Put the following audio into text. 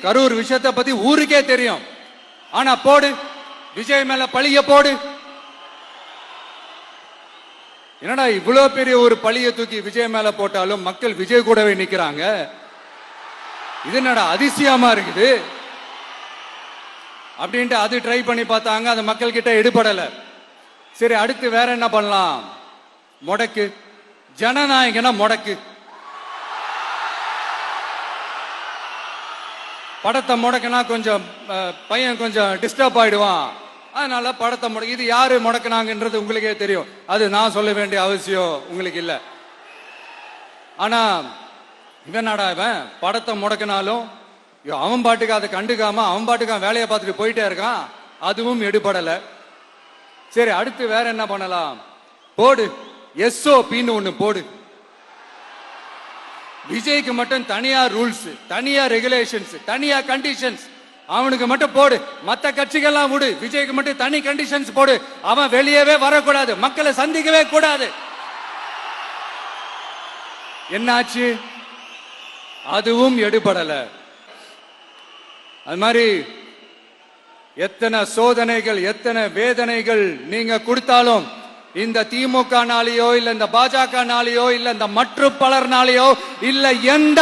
கரூர் விஷயத்தை பத்தி ஊருக்கே தெரியும். ஆனா போடு, விஜய் மேல பழிய போடு. என்னடா இவ்வளவு பெரிய ஒரு பழிய தூக்கி விஜய் மேல போட்டாலும் மக்கள் விஜய் கூடவே நிக்கிறாங்க. இது என்னடா அதிசயமா இருக்குது அப்படின்ட்டு அது ட்ரை பண்ணி பார்த்தாங்க. அது மக்கள் கிட்ட எடுபடல. சரி, அடுத்து வேற என்ன பண்ணலாம்? முடக்கு, ஜனநாயகனா முடக்கு. படத்தை முடக்கினா கொஞ்சம் பையன் கொஞ்சம் டிஸ்டர்ப் ஆயிடுவான். அதனால படத்தை முடக்கு. இது யாரு முடக்கினாங்கன்றது உங்களுக்கே தெரியும். அது நான் சொல்ல வேண்டிய அவசியம் உங்களுக்கு இல்ல. ஆனா இவன் நாடா இவன் படத்தை முடக்கினாலும் அவன் பாட்டுக்கு அதை கண்டுக்காம அவன் பாட்டுக்கு வேலையை பார்த்துட்டு போயிட்டே இருக்கான். அதுவும் எடுபடல. சரி, அடுத்து வேற என்ன பண்ணலாம்? போடு, SOPன்னு ஒண்ணு போடு. விஜய்க்கு மட்டும் தனியா ரூல்ஸ், தனியா ரெகுலேஷன்ஸ், தனியா கண்டிஷன்ஸ். அவனுக்கு மட்டும் போடு, மத்த கட்சிகள்லாம் விடு. விஜய்க்கு மட்டும் தனி கண்டிஷன்ஸ் போடு. அவன் வெளியவே வரக்கூடாது, மக்களை சந்திக்கவே கூடாது. என்னாச்சு? அதுவும் எடுபடல. அது மாதிரி எத்தனை சோதனைகள், எத்தனை வேதனைகள் நீங்க கொடுத்தாலும் இந்த திமுக நாளையோ இல்ல இந்த பாஜக நாளையோ இல்ல இந்த மற்றும் பலர் நாளையோ இல்ல எந்த